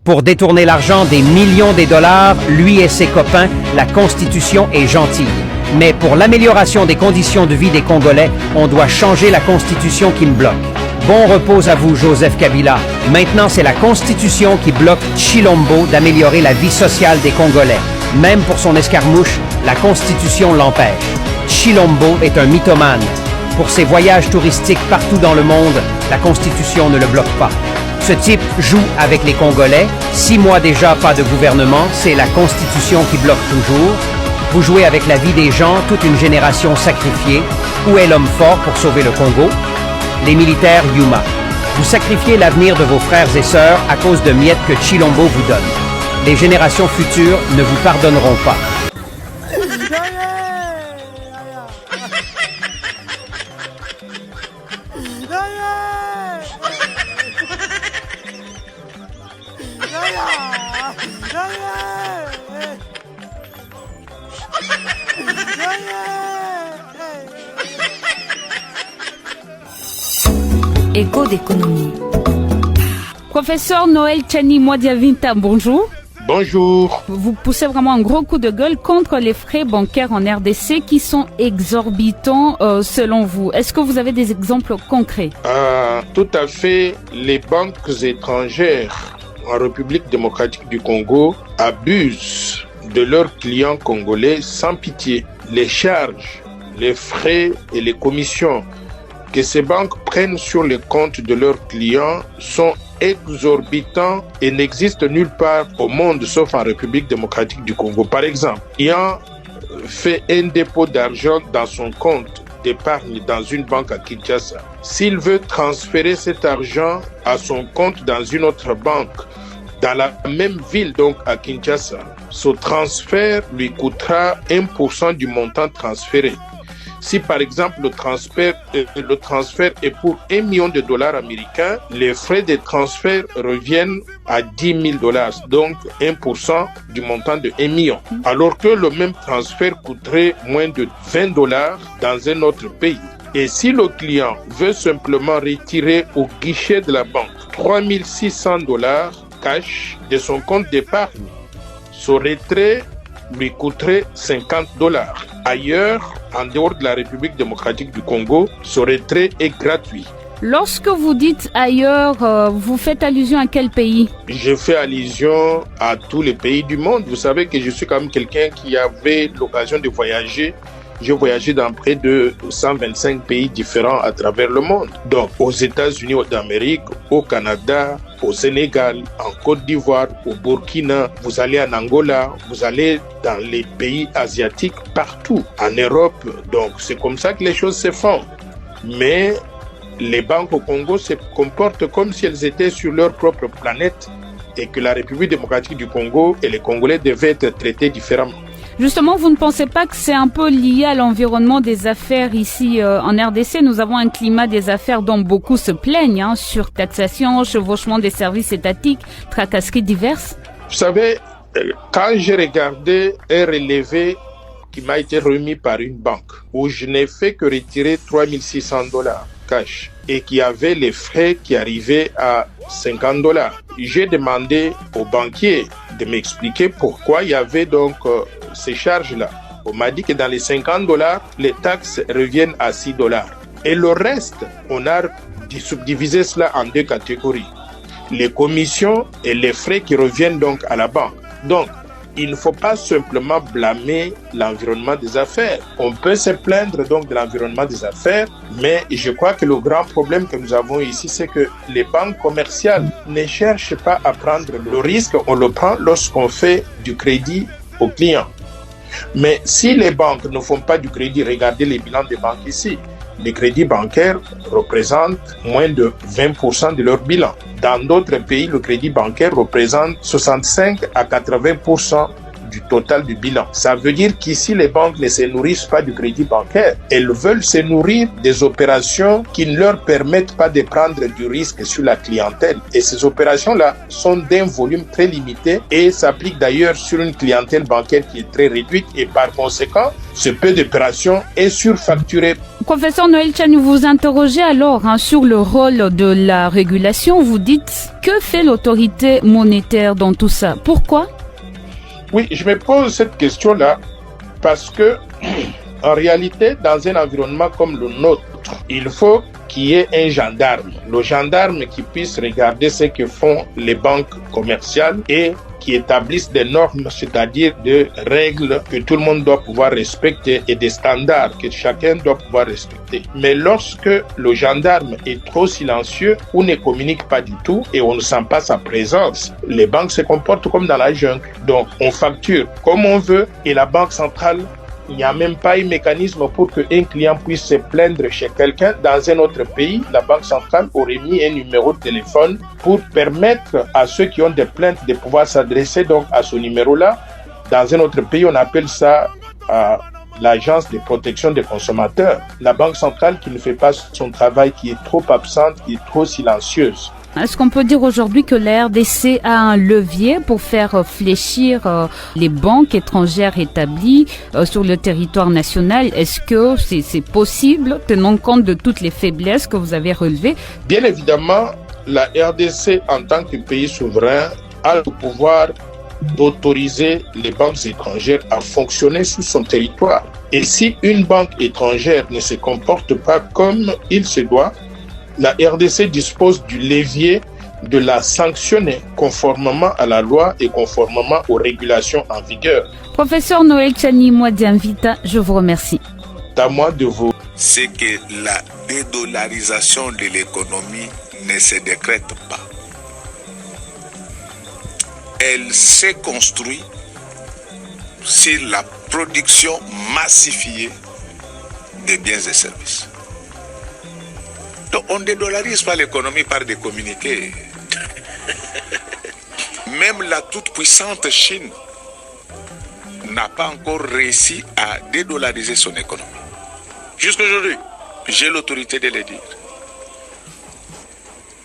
Pour détourner l'argent des millions de dollars, lui et ses copains, la Constitution est gentille. Mais pour l'amélioration des conditions de vie des Congolais, on doit changer la Constitution qui me bloque. Bon repos à vous, Joseph Kabila. Maintenant, c'est la Constitution qui bloque Tshilombo d'améliorer la vie sociale des Congolais. Même pour son escarmouche, la Constitution l'empêche. Tshilombo est un mythomane. Pour ses voyages touristiques partout dans le monde, la Constitution ne le bloque pas. Ce type joue avec les Congolais. 6 mois déjà, pas de gouvernement, c'est la Constitution qui bloque toujours. Vous jouez avec la vie des gens, toute une génération sacrifiée. Où est l'homme fort pour sauver le Congo? Les militaires Yuma. Vous sacrifiez l'avenir de vos frères et sœurs à cause de miettes que Tshilombo vous donne. Les générations futures ne vous pardonneront pas. Écho d'économie. Professeur Noël Tchani Mwadiavinta, bonjour. Bonjour. Vous poussez vraiment un gros coup de gueule contre les frais bancaires en RDC qui sont exorbitants selon vous. Est-ce que vous avez des exemples concrets? Tout à fait. Les banques étrangères en République démocratique du Congo abusent de leurs clients congolais sans pitié. Les charges, les frais et les commissions que ces banques prennent sur les comptes de leurs clients sont exorbitants et n'existent nulle part au monde sauf en République démocratique du Congo. Par exemple, ayant fait un dépôt d'argent dans son compte d'épargne dans une banque à Kinshasa, s'il veut transférer cet argent à son compte dans une autre banque dans la même ville, donc à Kinshasa, ce transfert lui coûtera 1% du montant transféré. Si par exemple le transfert est pour $1 million américains, les frais de transfert reviennent à $10 000, donc 1% du montant de 1 million. Alors que le même transfert coûterait moins de $20 dans un autre pays. Et si le client veut simplement retirer au guichet de la banque $3 600 cash de son compte d'épargne, ce retrait lui coûterait $50. Ailleurs, en dehors de la République démocratique du Congo, ce retrait est gratuit. Lorsque vous dites ailleurs, vous faites allusion à quel pays? Je fais allusion à tous les pays du monde. Vous savez que je suis quand même quelqu'un qui avait l'occasion de voyager. J'ai voyagé dans près de 125 pays différents à travers le monde. Donc, aux États-Unis d'Amérique, au Canada, au Sénégal, en Côte d'Ivoire, au Burkina, vous allez en Angola, vous allez dans les pays asiatiques, partout, en Europe. Donc, c'est comme ça que les choses se font. Mais les banques au Congo se comportent comme si elles étaient sur leur propre planète et que la République démocratique du Congo et les Congolais devaient être traités différemment. Justement, vous ne pensez pas que c'est un peu lié à l'environnement des affaires ici en RDC? Nous avons un climat des affaires dont beaucoup se plaignent, surtaxation, chevauchement des services étatiques, tracasseries diverses. Vous savez, quand j'ai regardé un relevé qui m'a été remis par une banque, où je n'ai fait que retirer $3 600 cash et qui avait les frais qui arrivaient à $50, j'ai demandé au banquier de m'expliquer pourquoi il y avait donc ces charges-là. On m'a dit que dans les $50, les taxes reviennent à $6. Et le reste, on a subdivisé cela en 2 catégories. Les commissions et les frais qui reviennent donc à la banque. Donc, il ne faut pas simplement blâmer l'environnement des affaires. On peut se plaindre donc de l'environnement des affaires, mais je crois que le grand problème que nous avons ici, c'est que les banques commerciales ne cherchent pas à prendre le risque. On le prend lorsqu'on fait du crédit aux clients. Mais si les banques ne font pas du crédit, regardez les bilans des banques ici. Les crédits bancaires représentent moins de 20% de leur bilan. Dans d'autres pays, le crédit bancaire représente 65 à 80% du total du bilan. Ça veut dire qu'ici, les banques ne se nourrissent pas du crédit bancaire. Elles veulent se nourrir des opérations qui ne leur permettent pas de prendre du risque sur la clientèle. Et ces opérations-là sont d'un volume très limité et s'appliquent d'ailleurs sur une clientèle bancaire qui est très réduite et par conséquent, ce peu d'opérations est surfacturé. Professeur Noël Tchani, vous interrogez alors sur le rôle de la régulation. Vous dites, que fait l'autorité monétaire dans tout ça? Pourquoi? Oui, je me pose cette question-là parce que, en réalité, dans un environnement comme le nôtre, il faut qu'il y ait un gendarme. Le gendarme qui puisse regarder ce que font les banques commerciales et qui établissent des normes, c'est-à-dire des règles que tout le monde doit pouvoir respecter et des standards que chacun doit pouvoir respecter. Mais lorsque le gendarme est trop silencieux ou ne communique pas du tout et on ne sent pas sa présence, les banques se comportent comme dans la jungle. Donc on facture comme on veut et la banque centrale, il n'y a même pas un mécanisme pour qu'un client puisse se plaindre chez quelqu'un. Dans un autre pays, la Banque centrale aurait mis un numéro de téléphone pour permettre à ceux qui ont des plaintes de pouvoir s'adresser donc à ce numéro-là. Dans un autre pays, on appelle ça l'agence de protection des consommateurs. La Banque centrale qui ne fait pas son travail, qui est trop absente, qui est trop silencieuse. Est-ce qu'on peut dire aujourd'hui que la RDC a un levier pour faire fléchir les banques étrangères établies sur le territoire national? Est-ce que c'est possible, tenant compte de toutes les faiblesses que vous avez relevées? Bien évidemment, la RDC, en tant que pays souverain, a le pouvoir d'autoriser les banques étrangères à fonctionner sur son territoire. Et si une banque étrangère ne se comporte pas comme il se doit, la RDC dispose du levier de la sanctionner conformément à la loi et conformément aux régulations en vigueur. Professeur Noël Tchani Mwadianvita, je vous remercie. C'est à moi de vous. C'est que la dédollarisation de l'économie ne se décrète pas. Elle s'est construite sur la production massifiée des biens et services. Donc on ne dédollarise pas l'économie par des communiqués. Même la toute-puissante Chine n'a pas encore réussi à dédollariser son économie. Jusqu'aujourd'hui, j'ai l'autorité de le dire.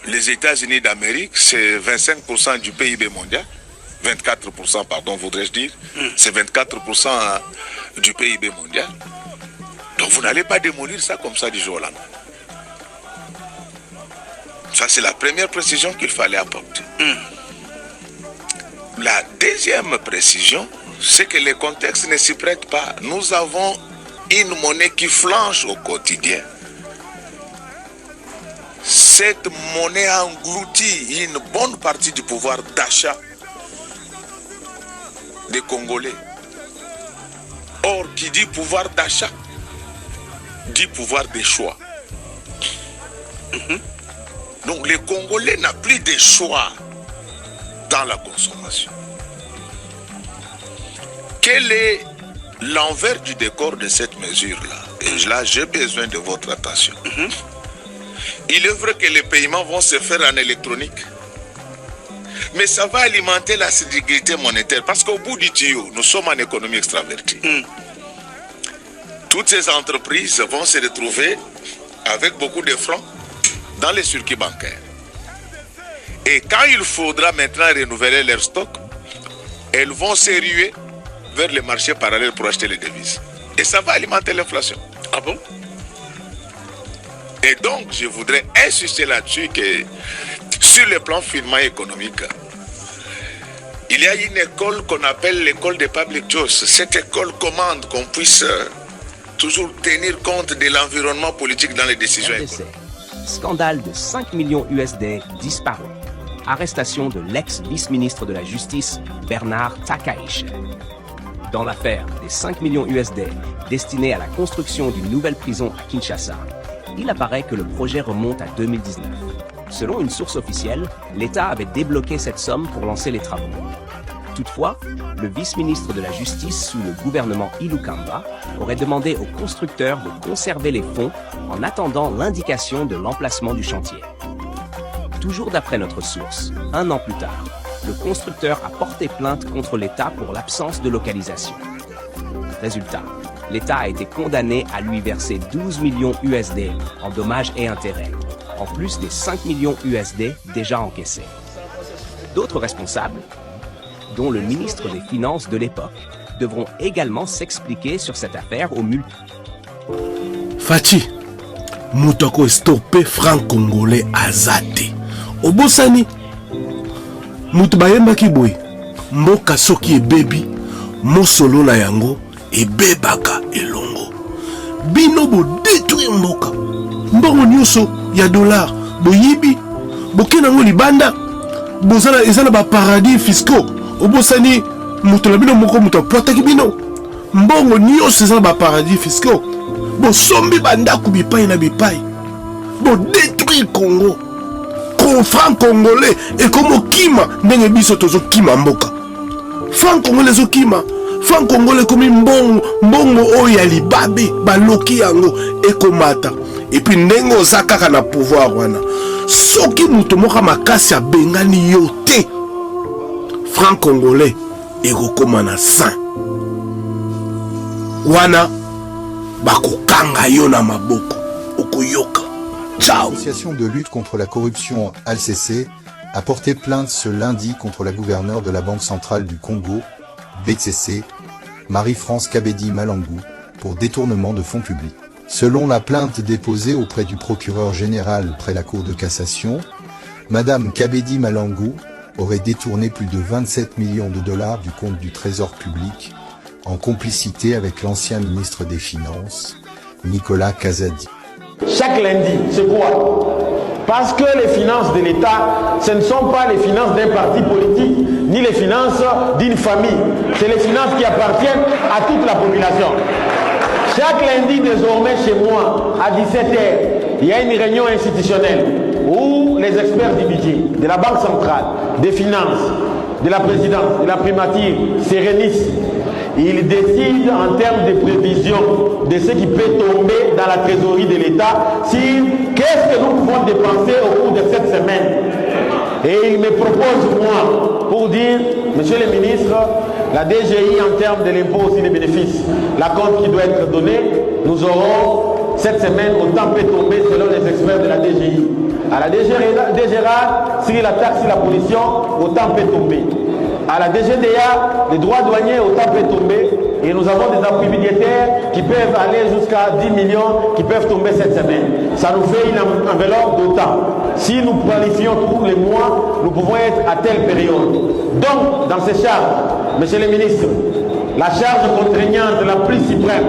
Les États-Unis d'Amérique, c'est 25% du PIB mondial. 24%, pardon, voudrais-je dire. C'est 24% du PIB mondial. Donc vous n'allez pas démolir ça comme ça du jour au lendemain. Ça, c'est la première précision qu'il fallait apporter. La deuxième précision, c'est que le contexte ne s'y prête pas. Nous avons une monnaie qui flanche au quotidien. Cette monnaie a englouti une bonne partie du pouvoir d'achat des Congolais. Or, qui dit pouvoir d'achat, dit pouvoir de choix. Donc les Congolais n'ont plus de choix dans la consommation. Quel est l'envers du décor de cette mesure-là? Et là, j'ai besoin de votre attention. Il est vrai que les paiements vont se faire en électronique. Mais ça va alimenter la sécurité monétaire. Parce qu'au bout du tuyau, nous sommes en économie extravertie. Toutes ces entreprises vont se retrouver avec beaucoup de francs dans les circuits bancaires. Et quand il faudra maintenant renouveler leur stock, elles vont se ruer vers les marchés parallèles pour acheter les devises. Et ça va alimenter l'inflation. Ah bon? Et donc, je voudrais insister là-dessus que sur le plan finement économique, il y a une école qu'on appelle l'école des public choice. Cette école commande qu'on puisse toujours tenir compte de l'environnement politique dans les décisions économiques. Scandale de 5 millions USD disparu. Arrestation de l'ex-vice-ministre de la Justice, Bernard Takaïche. Dans l'affaire des 5 millions USD destinés à la construction d'une nouvelle prison à Kinshasa, il apparaît que le projet remonte à 2019. Selon une source officielle, l'État avait débloqué cette somme pour lancer les travaux. Toutefois, le vice-ministre de la Justice sous le gouvernement Ilukamba aurait demandé au constructeur de conserver les fonds en attendant l'indication de l'emplacement du chantier. Toujours d'après notre source, 1 an plus tard, le constructeur a porté plainte contre l'État pour l'absence de localisation. Résultat, l'État a été condamné à lui verser 12 millions USD en dommages et intérêts, en plus des 5 millions USD déjà encaissés. D'autres responsables, dont le ministre des Finances de l'époque, devront également s'expliquer sur cette affaire au multi. Fachi, Moutoko stoppé franc congolais azate. Obosani, Moutbayemba Kiboui, Mboka soki ebebi, Mosolo na yango, ebebaka elongo. Bino bo détruire mboka. Mbongo nyuso ya dollar, bo yibi, bo kenango libanda, bozala ezala ba paradis fiscaux. Obosani, Moutola bino moko muto potaki bino. Mbongo nyuso ezala ba paradis fiscaux. Bo sombi banda kubipai na bipai. Bo détruire Congo. Franc congolais et comme kima ndenge biso tozo kima mboka. Franc congolais zo kima. Franc congolais comme mbongo oya libabe baloki yango ekomata. Et puis ndenge ozaka na pouvoir wana. Soki muto moka makasi abengani yote. Franc congolais ekokoma na saint. Wana bakokanga yo na maboko okoyoka. L'association de lutte contre la corruption ALCC a porté plainte ce lundi contre la gouverneure de la Banque centrale du Congo, BCC, Marie-France Kabedi Malangou, pour détournement de fonds publics. Selon la plainte déposée auprès du procureur général près la Cour de cassation, Madame Kabedi Malangou aurait détourné plus de 27 millions de dollars du compte du Trésor public en complicité avec l'ancien ministre des Finances, Nicolas Kazadi. Chaque lundi, c'est quoi? Parce que les finances de l'État, ce ne sont pas les finances d'un parti politique, ni les finances d'une famille. C'est les finances qui appartiennent à toute la population. Chaque lundi, désormais, chez moi, à 17h, il y a une réunion institutionnelle où les experts du budget, de la Banque centrale, des finances, de la présidence, de la primature, se réunissent. Il décide en termes de prévision de ce qui peut tomber dans la trésorerie de l'État sur qu'est-ce que nous pouvons dépenser au cours de cette semaine. Et il me propose, moi, pour dire, monsieur le ministre, la DGI en termes de l'impôt aussi des bénéfices, la compte qui doit être donnée, nous aurons cette semaine, autant peut tomber selon les experts de la DGI. À la DGRA, si la taxe sur la pollution, autant peut tomber. À la DGDA, les droits douaniers, autant peut tomber. Et nous avons des appuis budgétaires qui peuvent aller jusqu'à 10 millions qui peuvent tomber cette semaine. Ça nous fait une enveloppe d'autant. Si nous planifions tous les mois, nous pouvons être à telle période. Donc, dans ces charges, monsieur le ministre, la charge contraignante la plus suprême,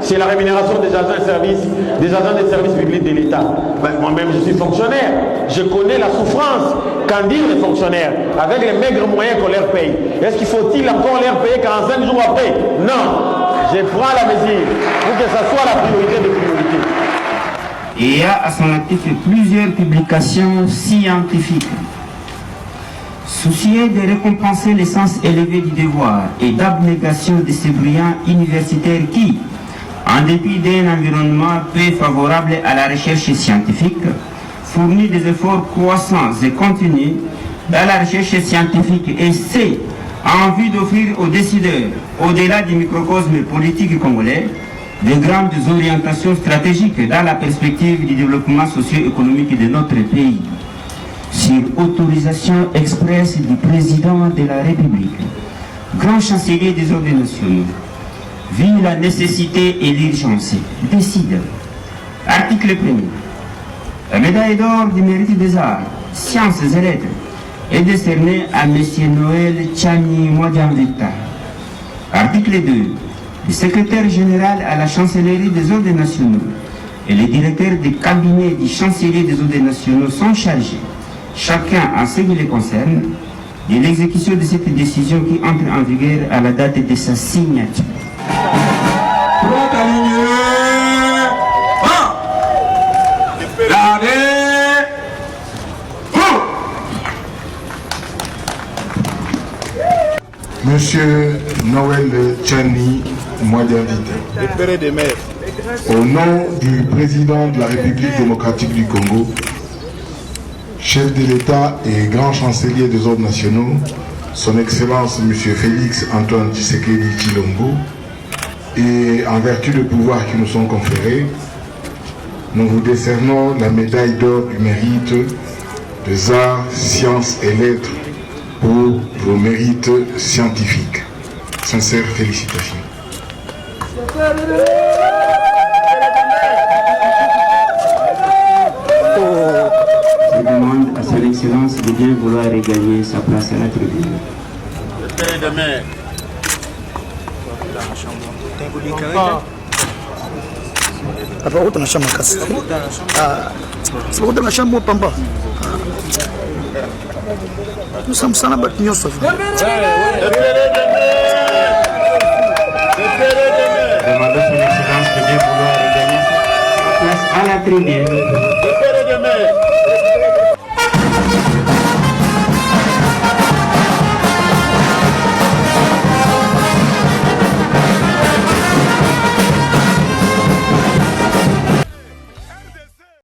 c'est la rémunération des agents de services publics de l'État. Moi-même, je suis fonctionnaire. Je connais la souffrance qu'en disent les fonctionnaires avec les maigres moyens qu'on leur paye. Est-ce qu'il faut-il encore leur payer 45 jours après? Non. Je prends la mesure pour que ça soit la priorité des priorités. Il y a à son actif plusieurs publications scientifiques. Soucieux de récompenser le sens élevé du devoir et d'abnégation de ces brillants universitaires qui, en dépit d'un environnement peu favorable à la recherche scientifique, fournit des efforts croissants et continus dans la recherche scientifique et c'est en vue d'offrir aux décideurs, au-delà du microcosme politique congolais, de grandes orientations stratégiques dans la perspective du développement socio-économique de notre pays. Sur autorisation expresse du président de la République, grand chancelier des ordres nationaux, vu la nécessité et l'urgence, décide. Article 1er. La médaille d'or du mérite des arts, sciences et lettres est décernée à M. Noël Tchani Mwadiamvita. Article 2. Le secrétaire général à la chancellerie des ordres nationaux et le directeur du cabinet du chancelier des ordres nationaux sont chargés, chacun en ce qui les concerne, de l'exécution de cette décision qui entre en vigueur à la date de sa signature. Monsieur Noël Tchani Mwadiamvita, au nom du président de la République démocratique du Congo, chef de l'État et grand chancelier des ordres nationaux, son Excellence Monsieur Félix Antoine Tshisekedi Tshilombo, et en vertu des pouvoirs qui nous sont conférés, nous vous décernons la médaille d'or du mérite des arts, sciences et lettres pour vos mérites scientifiques. Sincères félicitations. Excellence de bien vouloir regagner sa place à la tribune. Nous sommes sans la bâtiment. Demandons son Excellence de bien vouloir regagner sa place à la tribune.